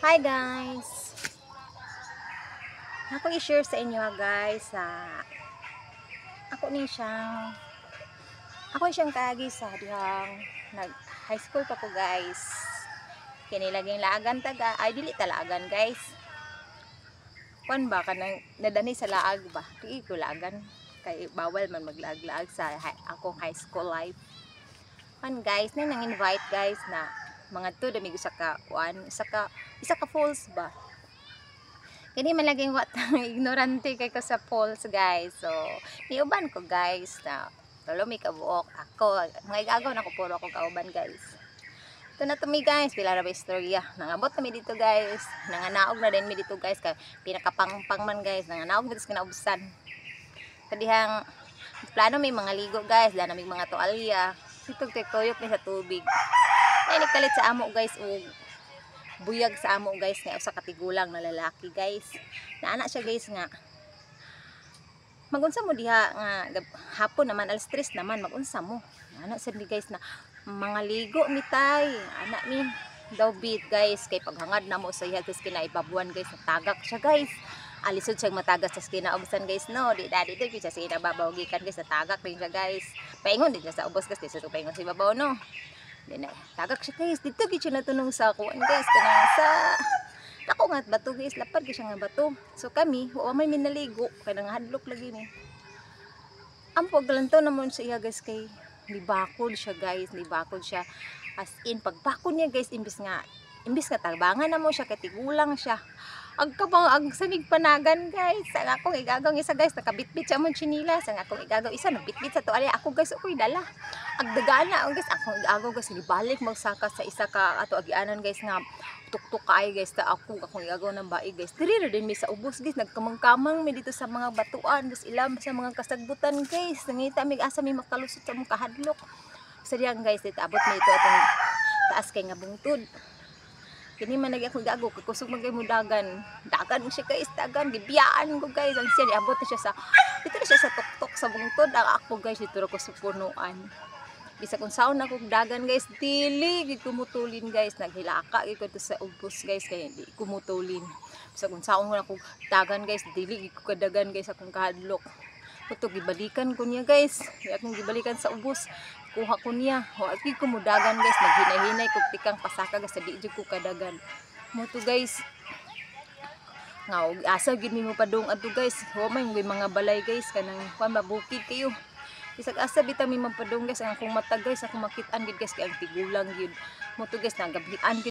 Hi guys! Ako i-share sa inyo guys ako siyang kaagi sa dihang nag high school pa ko guys. Kinilaging laagan taga ay dili talagan guys. Kuan ba kanang nadani sa laag ba? Di ko laagan kay bawal man maglaag-laag sa akong high school life. Kuan guys, nang invite guys na mga to dami isa ka falls ba. Kini man laging wat ignorante kay ko sa falls guys. So, niuban ko guys na lalo may kabuok ako. Mga igagaw na ko puro ako kauban guys. Ito na to mi guys, pila ra ba istorya. Nangabot kami dito guys. Nanganaog na din mi dito guys kay pinakapangpang man guys. Nanganaog dito sa kinaubusan. Kadihang plano may mga ligo guys, dana may mga toalya. Dito tuyok ni sa tubig. Ay nikalit sa amo guys og buyag sa amo guys nga usa ka tigulang na lalaki guys. Naana siya guys nga magunsa mo diha nga hapon naman alas 3 naman magunsa mo. Ana sa guys na mga ligo mi tay. Ana mi daw bit guys kay paghangad na mo sa iya guys kinaibabuan guys natagak siya guys. Alisod siyang matagas sa kinaubsan guys no. Di dito siya sa kinababaw gikan guys natagak din siya guys. Paingon din siya sa ubos guys sa paingon sa ibabaw no. Dinay tagak siya guys dito gid siya natunong sa kuan guys kanang sa ako nga bato guys lapad gyud siya nga bato. So kami wa may minaligo kay nang hadlok lagi ni. Ang paglantaw namon sa iya guys kay libakod siya guys, libakod siya as in pagbakod niya guys imbis nga tabangan na mo siya kay tigulang siya. Ag samig panagan guys. Ang akong igagaw isa guys nakabitbit siya mo chinila. Ang akong igagaw isa nabitbit sa tuwalya. Ako guys ako'y dala. Ag dagana guys akong igagaw guys gibalik magsaka sa isa ka ato agianan guys nga tuktok kay guys ta akong igagaw ng bae guys. Diri din mi sa ubos guys nagkamang-kamang mi dito sa mga batuan guys ilam sa mga kasagbutan guys. Nangita mi asa mi makalusot sa mga kahadlok. Sa diyang guys dito abot mi ito atong taas kay nga bungtod. Kini man lagi ako gago kusog man kay mudagan. Dagan siya guys, dagan gibiyaan ko guys. Ang siya niabot na siya sa dito na siya sa tuktok sa bungtod. Ang ako guys dito ra ko sa punuan. Bisa kung saon ako dagan guys, dili gid kumutulin guys. Naghilaka gid ko sa ubos guys kay di kumutulin. Bisa kung saon ako dagan guys, dili gid ko kadagan guys akong kahadlok. Puto gibalikan ko niya guys. Akong gibalikan sa ubos. Kuha ko niya. Wa gid ko mudagan guys, naghinay-hinay kog tikang pasaka guys, di jud ko kadagan. Mo to guys. Nga asa gid mi mo padung adto guys. Wa may mga balay guys kanang kuan mabukid kayo. Bisag asa bitaw mi mapadung guys ang akong mata guys, akong makit-an gid guys kay ang tigulang gid. Mo to guys nagabian